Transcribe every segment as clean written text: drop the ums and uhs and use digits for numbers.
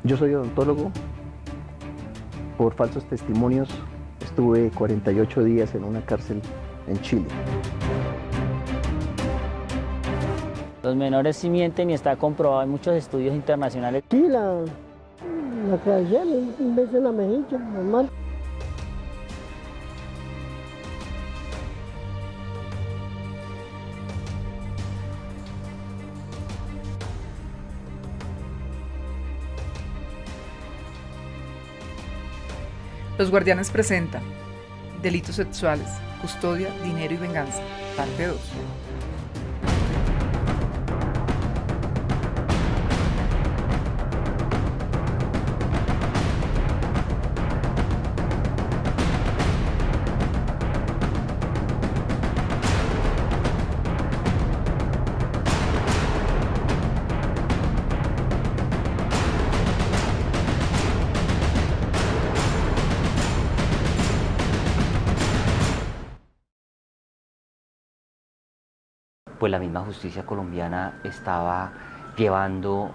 Yo soy odontólogo. Por falsos testimonios estuve 48 días en una cárcel en Chile. Los menores sí mienten y está comprobado en muchos estudios internacionales. Sí, la que ayer, un beso en la mejilla, normal. Los Guardianes presentan Delitos Sexuales, Custodia, Dinero y Venganza, parte 2. Pues la misma justicia colombiana estaba llevando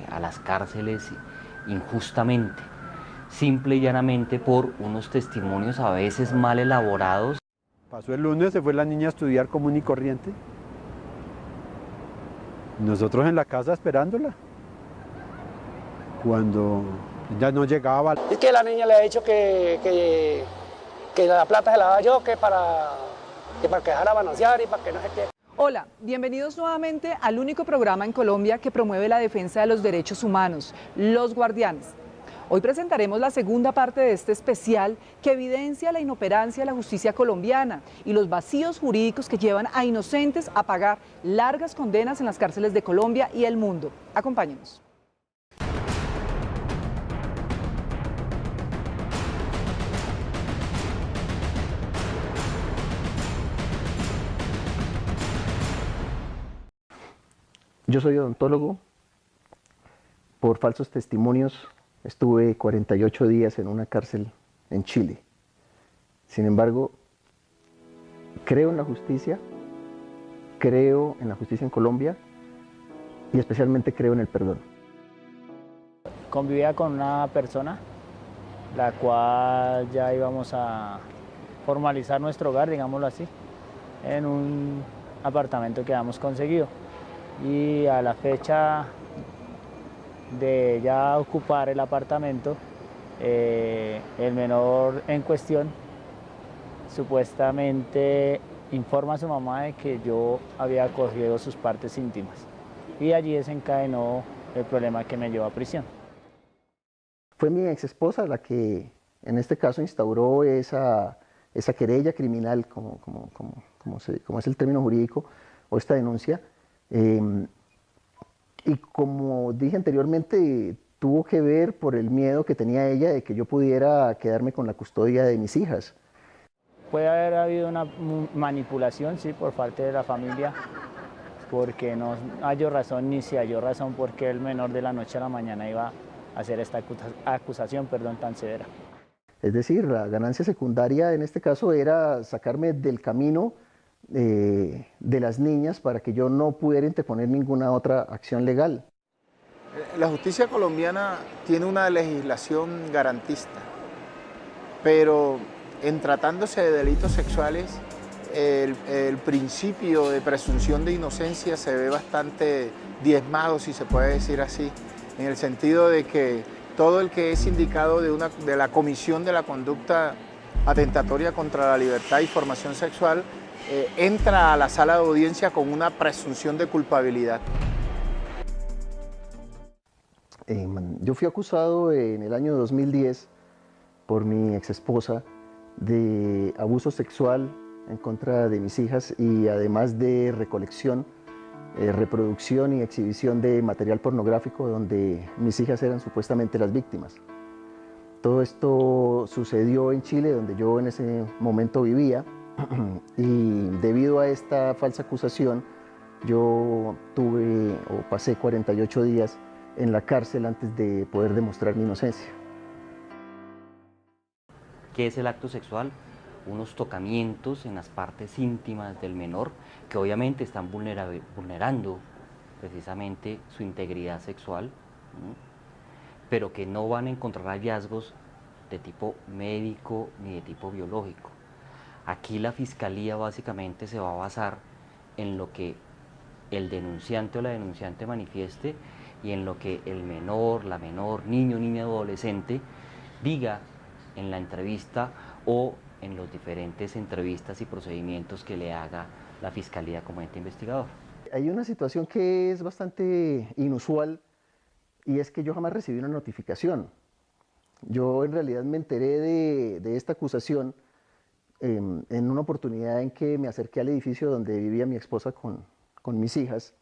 a las cárceles injustamente, simple y llanamente por unos testimonios a veces mal elaborados. Pasó el lunes, se fue la niña a estudiar común y corriente. Nosotros en la casa esperándola. Cuando ella no llegaba. Es que la niña le ha dicho que la plata se la daba yo, que para que dejara manosear y para que no sé qué. Hola, bienvenidos nuevamente al único programa en Colombia que promueve la defensa de los derechos humanos, Los Guardianes. Hoy presentaremos la segunda parte de este especial que evidencia la inoperancia de la justicia colombiana y los vacíos jurídicos que llevan a inocentes a pagar largas condenas en las cárceles de Colombia y el mundo. Acompáñenos. Yo soy odontólogo. Por falsos testimonios estuve 48 días en una cárcel en Chile. Sin embargo, creo en la justicia en Colombia y especialmente creo en el perdón. Convivía con una persona, la cual ya íbamos a formalizar nuestro hogar, digámoslo así, en un apartamento que habíamos conseguido. Y a la fecha de ya ocupar el apartamento, el menor en cuestión supuestamente informa a su mamá de que yo había cogido sus partes íntimas y allí desencadenó el problema que me llevó a prisión. Fue mi ex esposa la que en este caso instauró esa querella criminal, como es el término jurídico, o esta denuncia. Y como dije anteriormente, tuvo que ver por el miedo que tenía ella de que yo pudiera quedarme con la custodia de mis hijas. Puede haber habido una manipulación, sí, por parte de la familia, porque no halló razón ni se halló razón porque el menor de la noche a la mañana iba a hacer esta acusación tan severa. Es decir, la ganancia secundaria en este caso era sacarme del camino de las niñas para que yo no pudiera interponer ninguna otra acción legal. La justicia colombiana tiene una legislación garantista, pero en tratándose de delitos sexuales, el principio de presunción de inocencia se ve bastante diezmado, si se puede decir así, en el sentido de que todo el que es indicado de la comisión de la conducta atentatoria contra la libertad y formación sexual entra a la sala de audiencia con una presunción de culpabilidad. Yo fui acusado en el año 2010 por mi exesposa de abuso sexual en contra de mis hijas y además de recolección, reproducción y exhibición de material pornográfico donde mis hijas eran supuestamente las víctimas. Todo esto sucedió en Chile, donde yo en ese momento vivía, y debido a esta falsa acusación yo pasé 48 días en la cárcel antes de poder demostrar mi inocencia. ¿Qué es el acto sexual? Unos tocamientos en las partes íntimas del menor que obviamente están vulnerando precisamente su integridad sexual, ¿no? pero que no van a encontrar hallazgos de tipo médico ni de tipo biológico. Aquí la fiscalía básicamente se va a basar en lo que el denunciante o la denunciante manifieste y en lo que el menor, la menor, niño, niña, adolescente diga en la entrevista o en los diferentes entrevistas y procedimientos que le haga la fiscalía como ente investigador. Hay una situación que es bastante inusual y es que yo jamás recibí una notificación. Yo en realidad me enteré de esta acusación en una oportunidad en que me acerqué al edificio donde vivía mi esposa con mis hijas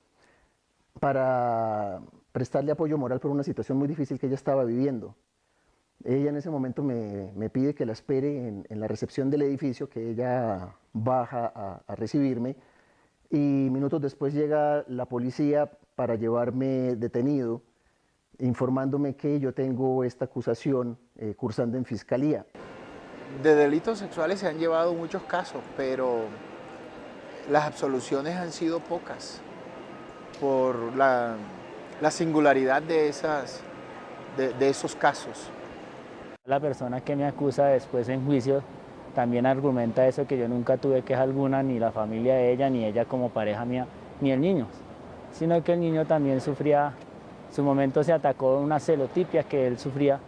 para prestarle apoyo moral por una situación muy difícil que ella estaba viviendo. Ella en ese momento me pide que la espere en la recepción del edificio, que ella baja a recibirme, y minutos después llega la policía para llevarme detenido, informándome que yo tengo esta acusación cursando en fiscalía. De delitos sexuales se han llevado muchos casos, pero las absoluciones han sido pocas por la singularidad de esos casos. La persona que me acusa después en juicio también argumenta eso, que yo nunca tuve queja alguna, ni la familia de ella, ni ella como pareja mía, ni el niño, sino que el niño también sufría, en su momento se atacó una celotipia que él sufría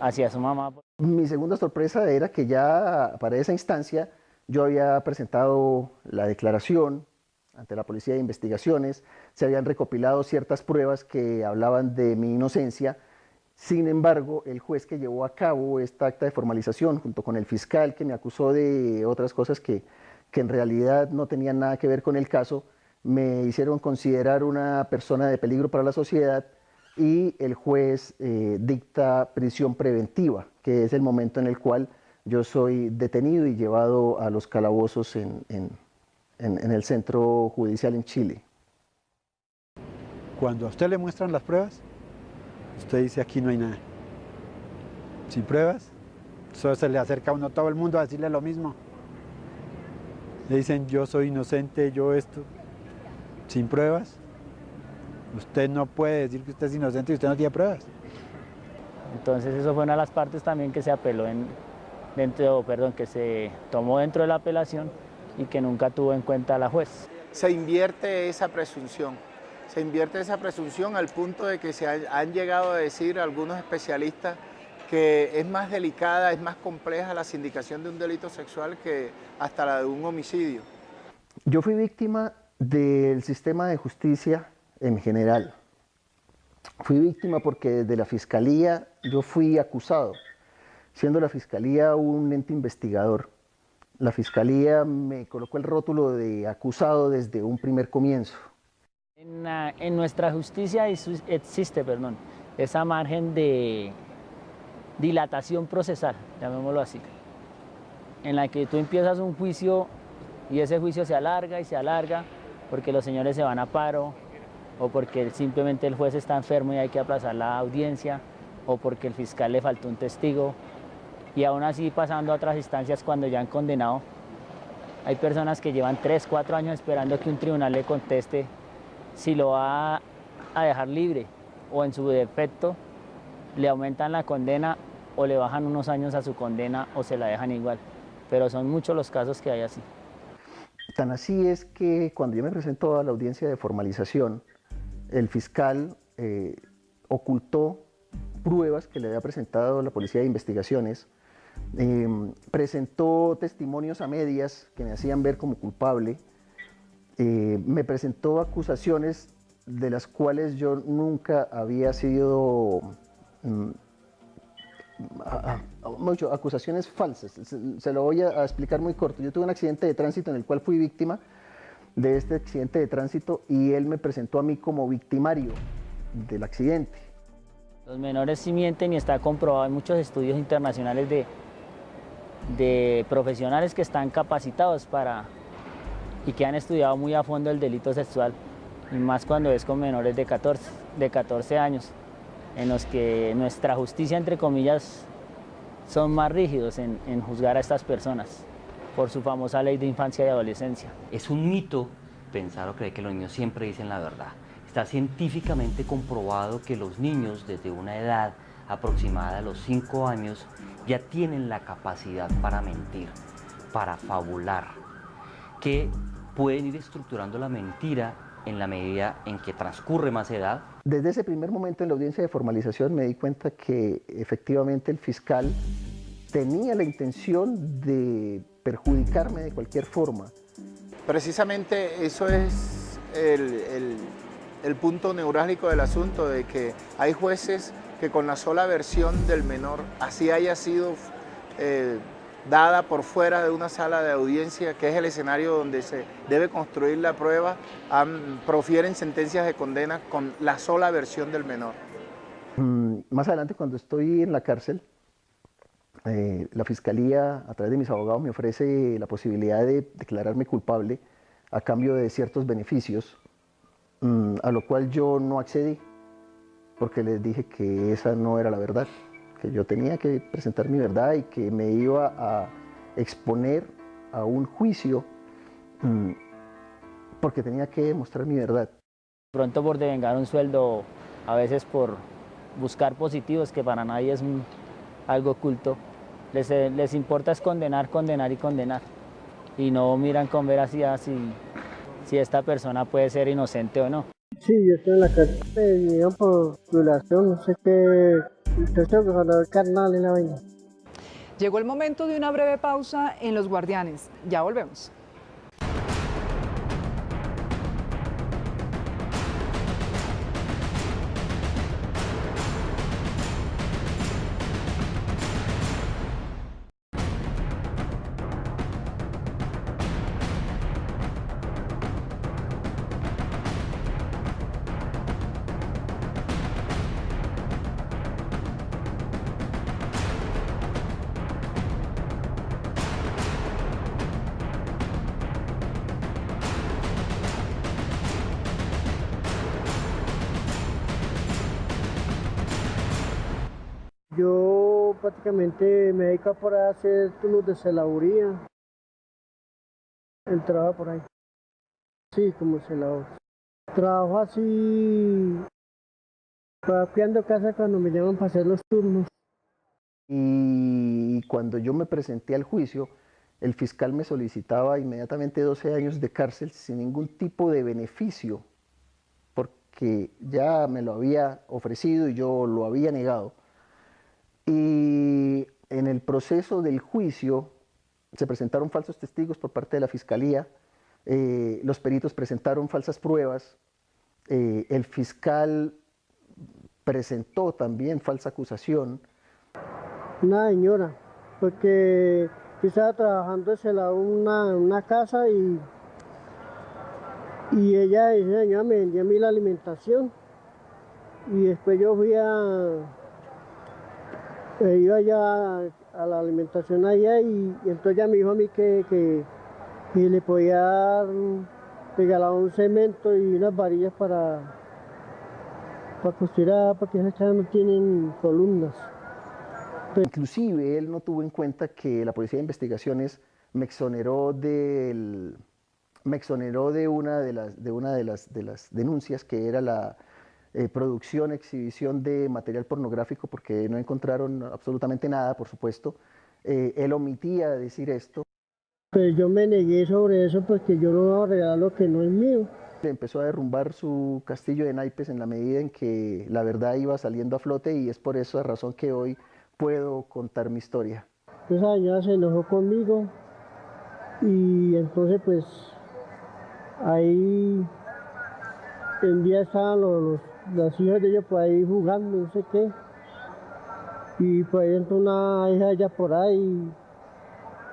hacia su mamá. Mi segunda sorpresa era que ya para esa instancia yo había presentado la declaración ante la Policía de Investigaciones, se habían recopilado ciertas pruebas que hablaban de mi inocencia. Sin embargo, el juez que llevó a cabo esta acta de formalización, junto con el fiscal que me acusó de otras cosas que en realidad no tenían nada que ver con el caso, me hicieron considerar una persona de peligro para la sociedad y el juez dicta prisión preventiva, que es el momento en el cual yo soy detenido y llevado a los calabozos en el centro judicial en Chile. Cuando a usted le muestran las pruebas, usted dice aquí no hay nada. Sin pruebas, solo se le acerca a uno todo el mundo a decirle lo mismo. Le dicen yo soy inocente, yo esto. Sin pruebas, usted no puede decir que usted es inocente y usted no tiene pruebas. Entonces eso fue una de las partes también que se apeló que se tomó dentro de la apelación y que nunca tuvo en cuenta la juez. Se invierte esa presunción. Se invierte esa presunción al punto de que han llegado a decir algunos especialistas que es más delicada, es más compleja la sindicación de un delito sexual que hasta la de un homicidio. Yo fui víctima del sistema de justicia en general. Fui víctima porque desde la fiscalía yo fui acusado, siendo la fiscalía un ente investigador. La fiscalía me colocó el rótulo de acusado desde un primer comienzo. En nuestra justicia existe esa margen de dilatación procesal, llamémoslo así, en la que tú empiezas un juicio y ese juicio se alarga y se alarga porque los señores se van a paro o porque simplemente el juez está enfermo y hay que aplazar la audiencia o porque el fiscal le faltó un testigo, y aún así pasando a otras instancias cuando ya han condenado. Hay personas que llevan 3, 4 años esperando que un tribunal le conteste si lo va a dejar libre o en su defecto le aumentan la condena o le bajan unos años a su condena o se la dejan igual, pero son muchos los casos que hay así. Tan así es que cuando yo me presento a la audiencia de formalización, el fiscal ocultó pruebas que le había presentado la Policía de Investigaciones, presentó testimonios a medias que me hacían ver como culpable, me presentó acusaciones de las cuales yo nunca había sido, acusaciones falsas. Se lo voy a explicar muy corto. Yo tuve un accidente de tránsito en el cual fui víctima de este accidente de tránsito y él me presentó a mí como victimario del accidente. Los menores sí mienten y está comprobado en muchos estudios internacionales de profesionales que están capacitados y que han estudiado muy a fondo el delito sexual, y más cuando es con menores de 14 años, en los que nuestra justicia, entre comillas, son más rígidos en juzgar a estas personas por su famosa ley de infancia y adolescencia. Es un mito pensar o creer que los niños siempre dicen la verdad. Está científicamente comprobado que los niños desde una edad aproximada a los 5 años ya tienen la capacidad para mentir, para fabular, que pueden ir estructurando la mentira en la medida en que transcurre más edad. Desde ese primer momento en la audiencia de formalización me di cuenta que efectivamente el fiscal tenía la intención de perjudicarme de cualquier forma. Precisamente eso es el punto neurálgico del asunto, de que hay jueces que con la sola versión del menor, así haya sido dada por fuera de una sala de audiencia, que es el escenario donde se debe construir la prueba, profieren sentencias de condena con la sola versión del menor. Más adelante, cuando estoy en la cárcel, la Fiscalía, a través de mis abogados, me ofrece la posibilidad de declararme culpable a cambio de ciertos beneficios, a lo cual yo no accedí, porque les dije que esa no era la verdad, que yo tenía que presentar mi verdad y que me iba a exponer a un juicio porque tenía que demostrar mi verdad. Pronto por devengar un sueldo, a veces por buscar positivos, que para nadie es algo oculto. Les importa es condenar, condenar y condenar. Y no miran con veracidad si esta persona puede ser inocente o no. Sí, yo estoy en la cárcel, me vinieron por violación, no sé qué, entonces tengo que mandar el carnal en la vaina. Llegó el momento de una breve pausa en Los Guardianes. Ya volvemos. Yo prácticamente me dedico por ahí a hacer turnos de celaduría. El trabajo por ahí. Sí, como celador. Trabajo así, papeando casa cuando me llaman para hacer los turnos. Y cuando yo me presenté al juicio, el fiscal me solicitaba inmediatamente 12 años de cárcel sin ningún tipo de beneficio, porque ya me lo había ofrecido y yo lo había negado. Y en el proceso del juicio se presentaron falsos testigos por parte de la Fiscalía, los peritos presentaron falsas pruebas, el fiscal presentó también falsa acusación. Una señora, porque yo estaba trabajando de celador en una casa y ella, esa señora me vendía a mí la alimentación y después yo iba ya a la alimentación allá y entonces ella me dijo a mí que le podía dar, regalar un cemento y unas varillas para costurar, porque esas casas no tienen columnas. Inclusive él no tuvo en cuenta que la Policía de Investigaciones me exoneró de una de las denuncias, que era la producción, exhibición de material pornográfico, porque no encontraron absolutamente nada, por supuesto. Él omitía decir esto. Pues yo me negué sobre eso porque yo no voy a regalar lo que no es mío. Empezó a derrumbar su castillo de naipes en la medida en que la verdad iba saliendo a flote, y es por esa razón que hoy puedo contar mi historia. Esa señora se enojó conmigo y entonces pues ahí un día estaban las hijas de ella por ahí jugando, no sé qué, y pues ahí entró una hija de ella por ahí,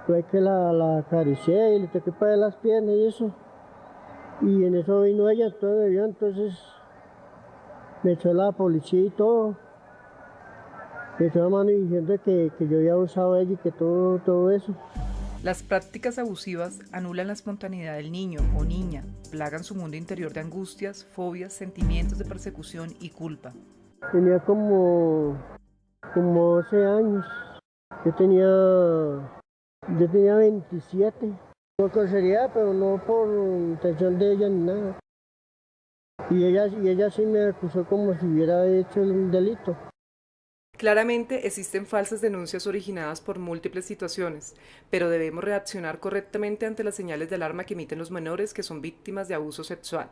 fue que la acaricié y le toqué para las piernas y eso, y en eso vino ella, entonces me echó la policía y todo, me echó la mano diciendo que yo había abusado de ella y que todo eso. Las prácticas abusivas anulan la espontaneidad del niño o niña, plagan su mundo interior de angustias, fobias, sentimientos de persecución y culpa. Tenía como 12 años, yo tenía 27, por grosería, pero no por intención de ella ni nada. Y ella sí me acusó como si hubiera hecho un delito. Claramente existen falsas denuncias originadas por múltiples situaciones, pero debemos reaccionar correctamente ante las señales de alarma que emiten los menores que son víctimas de abuso sexual,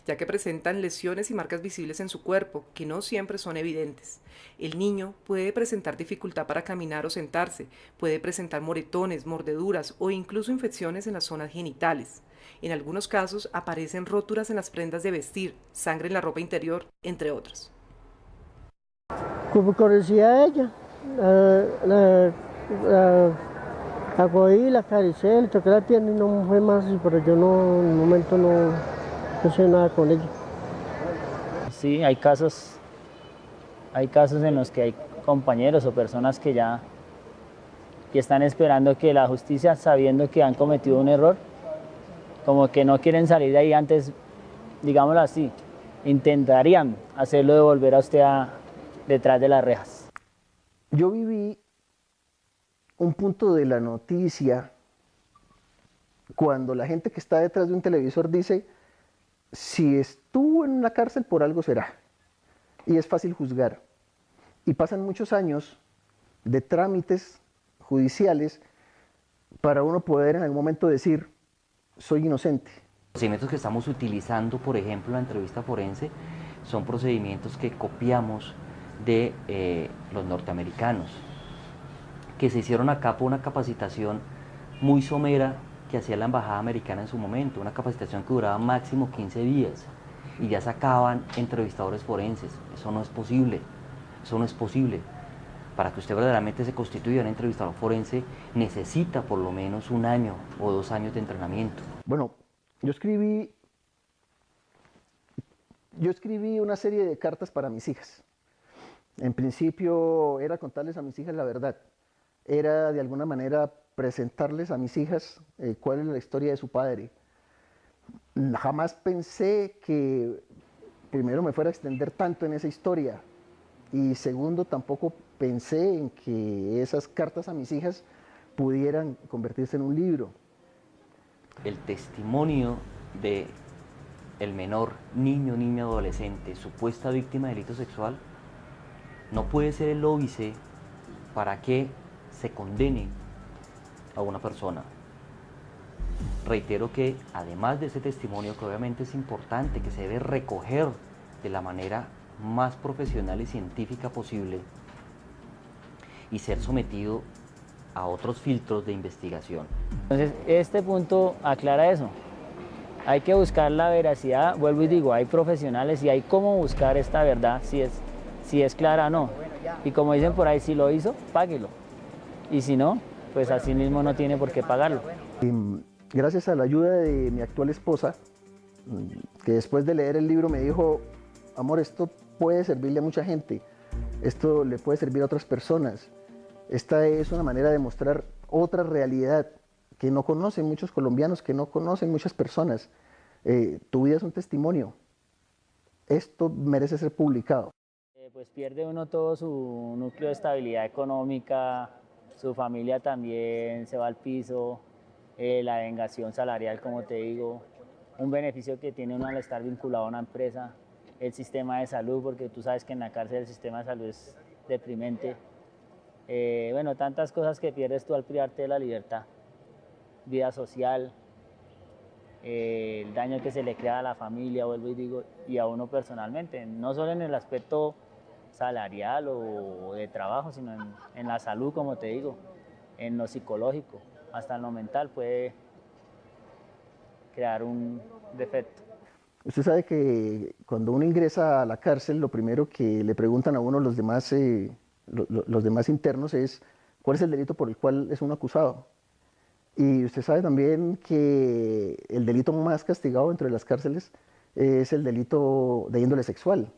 ya que presentan lesiones y marcas visibles en su cuerpo, que no siempre son evidentes. El niño puede presentar dificultad para caminar o sentarse, puede presentar moretones, mordeduras o incluso infecciones en las zonas genitales. En algunos casos aparecen rótulas en las prendas de vestir, sangre en la ropa interior, entre otros. Como conocía a ella, la cogí, la acaricié, le toqué la pierna y no fue más, pero yo no, en el momento no hice nada con ella. Sí, hay casos en los que hay compañeros o personas que están esperando que la justicia, sabiendo que han cometido un error, como que no quieren salir de ahí antes, digámoslo así, intentarían hacerlo de volver a usted detrás de las rejas. Yo viví un punto de la noticia cuando la gente que está detrás de un televisor dice, si estuvo en la cárcel por algo será, y es fácil juzgar. Y pasan muchos años de trámites judiciales para uno poder en algún momento decir, soy inocente. Los procedimientos que estamos utilizando, por ejemplo, la entrevista forense, son procedimientos que copiamos de los norteamericanos, que se hicieron acá por una capacitación muy somera que hacía la embajada americana en su momento, una capacitación que duraba máximo 15 días y ya sacaban entrevistadores forenses. Eso no es posible, eso no es posible. Para que usted verdaderamente se constituya un entrevistador forense necesita por lo menos 1 año o 2 años de entrenamiento. Bueno, yo escribí una serie de cartas para mis hijas. En principio era contarles a mis hijas la verdad, era de alguna manera presentarles a mis hijas cuál es la historia de su padre. Jamás pensé que primero me fuera a extender tanto en esa historia y segundo tampoco pensé en que esas cartas a mis hijas pudieran convertirse en un libro. El testimonio de el menor, niño, niña, adolescente, supuesta víctima de delito sexual, no puede ser el óbice para que se condene a una persona. Reitero que además de ese testimonio, que obviamente es importante, que se debe recoger de la manera más profesional y científica posible y ser sometido a otros filtros de investigación. Entonces, este punto aclara eso. Hay que buscar la veracidad, vuelvo y digo, hay profesionales y hay cómo buscar esta verdad, si es clara o no. Y como dicen por ahí, si lo hizo, páguelo. Y si no, pues así mismo no tiene por qué pagarlo. Gracias a la ayuda de mi actual esposa, que después de leer el libro me dijo, amor, esto puede servirle a mucha gente, esto le puede servir a otras personas. Esta es una manera de mostrar otra realidad que no conocen muchos colombianos, que no conocen muchas personas. Tu vida es un testimonio. Esto merece ser publicado. Pues pierde uno todo su núcleo de estabilidad económica, su familia también se va al piso, la vengación salarial, como te digo, un beneficio que tiene uno al estar vinculado a una empresa, el sistema de salud, porque tú sabes que en la cárcel el sistema de salud es deprimente. Bueno, tantas cosas que pierdes tú al privarte de la libertad, vida social, el daño que se le crea a la familia, vuelvo y digo, y a uno personalmente, no solo en el aspecto salarial o de trabajo, sino en la salud, como te digo, en lo psicológico, hasta en lo mental puede crear un defecto. Usted sabe que cuando uno ingresa a la cárcel, lo primero que le preguntan a uno los demás internos es cuál es el delito por el cual es uno acusado. Y usted sabe también que el delito más castigado dentro de las cárceles es el delito de índole sexual.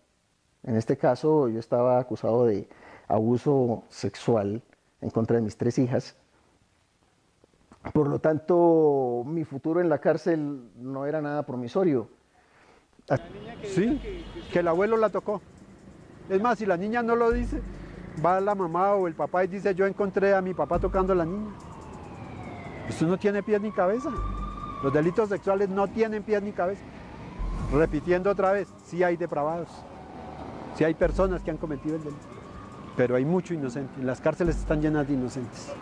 En este caso yo estaba acusado de abuso sexual en contra de mis 3 hijas. Por lo tanto, mi futuro en la cárcel no era nada promisorio. Sí, que el abuelo la tocó. Es más, si la niña no lo dice, va la mamá o el papá y dice, yo encontré a mi papá tocando a la niña. Esto no tiene pies ni cabeza. Los delitos sexuales no tienen pies ni cabeza. repitiendo otra vez, sí hay depravados, sí hay personas que han cometido el delito, pero hay mucho inocente, las cárceles están llenas de inocentes.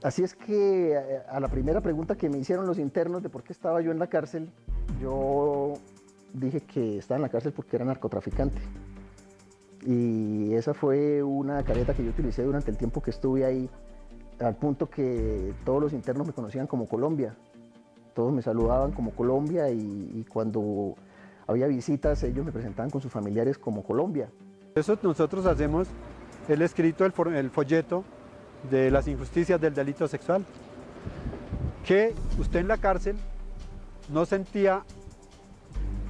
Así es que a la primera pregunta que me hicieron los internos de por qué estaba yo en la cárcel, yo dije que estaba en la cárcel porque era narcotraficante. Y esa fue una careta que yo utilicé durante el tiempo que estuve ahí, al punto que todos los internos me conocían como Colombia. Todos me saludaban como Colombia y cuando había visitas ellos me presentaban con sus familiares como Colombia. Eso nosotros hacemos el escrito, el folleto de las injusticias del delito sexual, que usted en la cárcel no sentía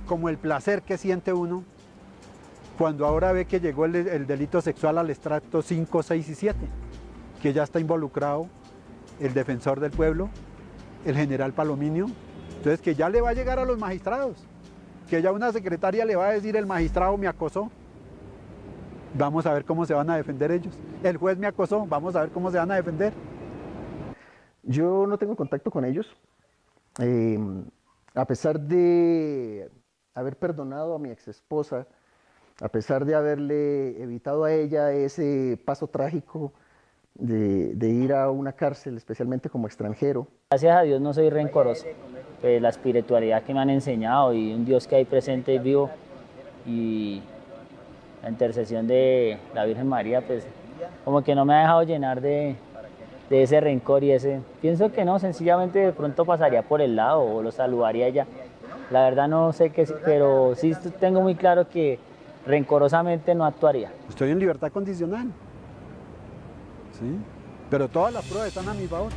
como el placer que siente uno cuando ahora ve que llegó el delito sexual al extracto 5, 6 y 7, que ya está involucrado el defensor del pueblo, el general Palominio, entonces que ya le va a llegar a los magistrados, que ya una secretaria le va a decir el magistrado me acosó, vamos a ver cómo se van a defender ellos, el juez me acosó, vamos a ver cómo se van a defender. Yo no tengo contacto con ellos, a pesar de haber perdonado a mi exesposa, a pesar de haberle evitado a ella ese paso trágico de ir a una cárcel, especialmente como extranjero. Gracias a Dios no soy rencoroso, pues la espiritualidad que me han enseñado y un Dios que hay presente y vivo y la intercesión de la Virgen María, pues como que no me ha dejado llenar de ese rencor y ese... Pienso que no, sencillamente de pronto pasaría por el lado o lo saludaría ya. La verdad no sé qué, pero sí tengo muy claro que rencorosamente no actuaría. Estoy en libertad condicional, ¿sí? Pero todas las pruebas están a mi favor.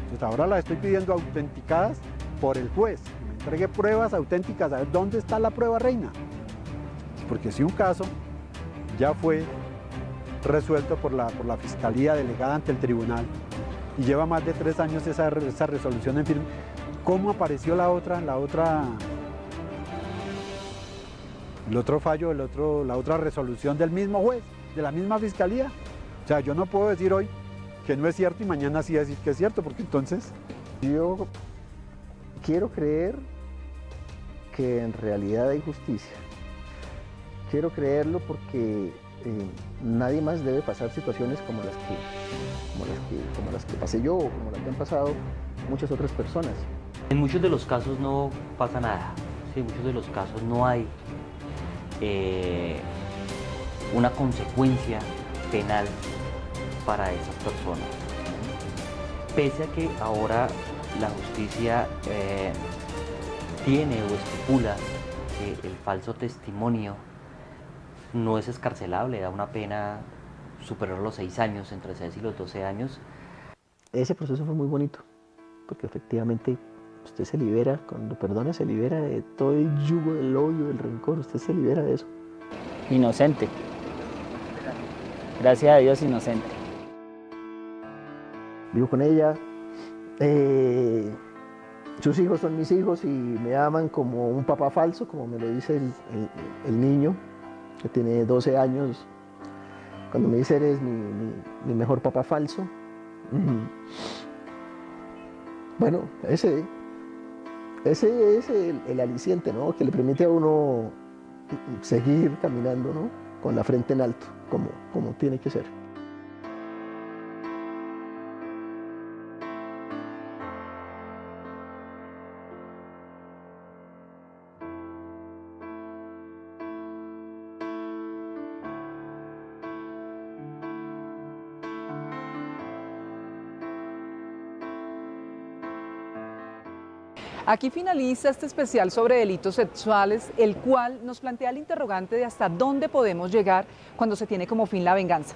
Entonces ahora las estoy pidiendo autenticadas por el juez. Que me entregue pruebas auténticas, a ver dónde está la prueba reina. Porque si un caso ya fue resuelto por la Fiscalía delegada ante el tribunal y lleva más de 3 años esa resolución en firme, ¿cómo apareció el otro fallo, la otra resolución del mismo juez, de la misma fiscalía? O sea, yo no puedo decir hoy que no es cierto y mañana sí decir que es cierto, porque entonces... Yo quiero creer que en realidad hay justicia. Quiero creerlo porque nadie más debe pasar situaciones como las que pasé yo o como las que han pasado muchas otras personas. En muchos de los casos no pasa nada, sí, en muchos de los casos no hay una consecuencia penal para esas personas. Pese a que ahora la justicia tiene o estipula que el falso testimonio no es excarcelable, da una pena superior a los 6 años, entre 6 y los 12 años. Ese proceso fue muy bonito, porque efectivamente usted se libera, cuando perdona se libera de todo el yugo del odio, del rencor, usted se libera de eso. Inocente. Gracias a Dios, inocente. Vivo con ella, sus hijos son mis hijos y me aman como un papá falso, como me lo dice el niño, que tiene 12 años, cuando me dice eres mi mejor papá falso. Bueno, ese es el aliciente, ¿no?, que le permite a uno seguir caminando, ¿no?, con la frente en alto, como tiene que ser. Aquí finaliza este especial sobre delitos sexuales, el cual nos plantea el interrogante de hasta dónde podemos llegar cuando se tiene como fin la venganza.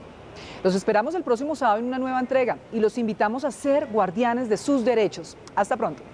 Los esperamos el próximo sábado en una nueva entrega y los invitamos a ser guardianes de sus derechos. Hasta pronto.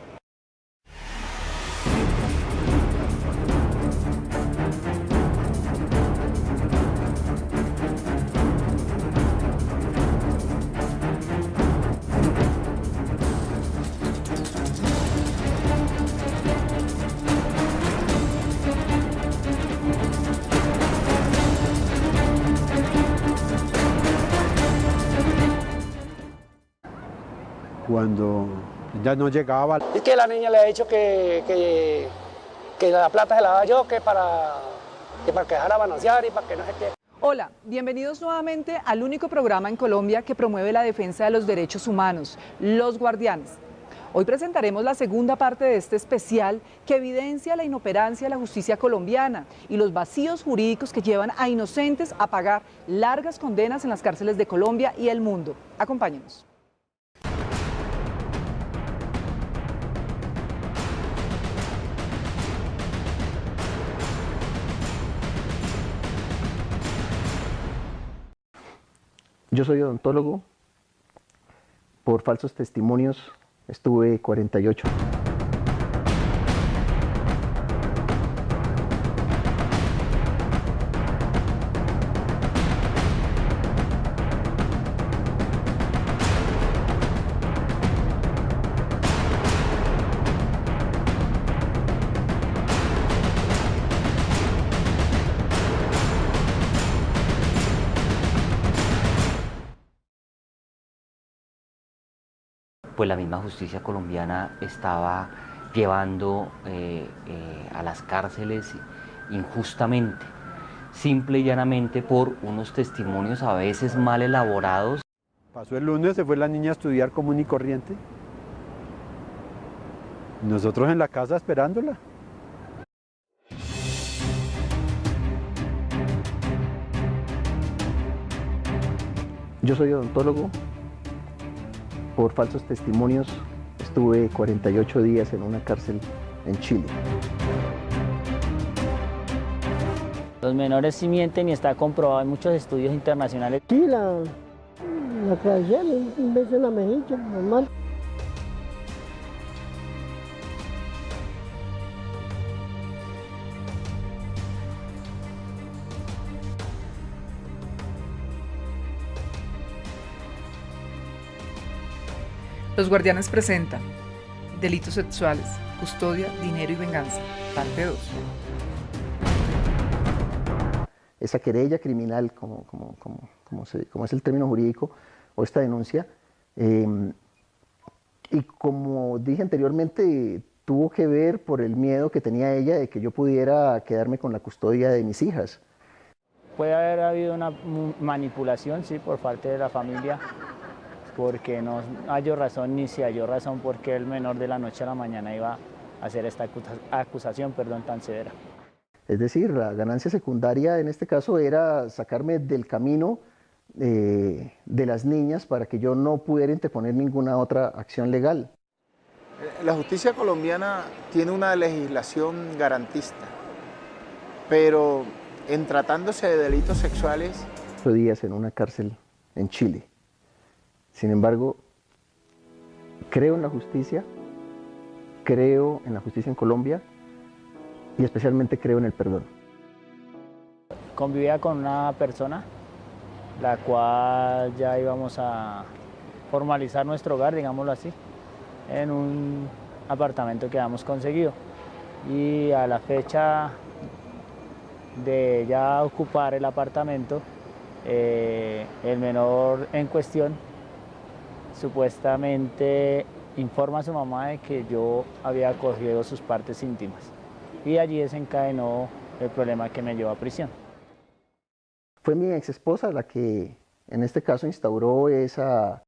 Cuando ya no llegaba... Es que la niña le ha dicho que que la plata se la daba yo, que para que dejara balancear y para que no sé qué. Hola, bienvenidos nuevamente al único programa en Colombia que promueve la defensa de los derechos humanos, Los Guardianes. Hoy presentaremos la segunda parte de este especial que evidencia la inoperancia de la justicia colombiana y los vacíos jurídicos que llevan a inocentes a pagar largas condenas en las cárceles de Colombia y el mundo. Acompáñenos. Yo soy odontólogo. Por falsos testimonios estuve 48. Pues la misma justicia colombiana estaba llevando a las cárceles injustamente, simple y llanamente por unos testimonios a veces mal elaborados. Pasó el lunes, se fue la niña a estudiar común y corriente. Nosotros en la casa esperándola. Yo soy odontólogo. Por falsos testimonios estuve 48 días en una cárcel en Chile. Los menores sí mienten y está comprobado en muchos estudios internacionales. Sí, la cárcel, un beso en la mejilla, normal. Los Guardianes presentan Delitos Sexuales, Custodia, Dinero y Venganza, parte 2. Esa querella criminal, como es el término jurídico, o esta denuncia, y como dije anteriormente, tuvo que ver por el miedo que tenía ella de que yo pudiera quedarme con la custodia de mis hijas. Puede haber habido una manipulación, sí, por parte de la familia, porque no halló razón ni se halló razón porque el menor de la noche a la mañana iba a hacer esta acusación tan severa. Es decir, la ganancia secundaria en este caso era sacarme del camino de las niñas para que yo no pudiera interponer ninguna otra acción legal. La justicia colombiana tiene una legislación garantista, pero en tratándose de delitos sexuales... 8 días en una cárcel en Chile. Sin embargo, creo en la justicia en Colombia y especialmente creo en el perdón. Convivía con una persona, la cual ya íbamos a formalizar nuestro hogar, digámoslo así, en un apartamento que habíamos conseguido. Y a la fecha de ya ocupar el apartamento, el menor en cuestión supuestamente informa a su mamá de que yo había cogido sus partes íntimas y allí desencadenó el problema que me llevó a prisión. Fue mi ex esposa la que en este caso instauró esa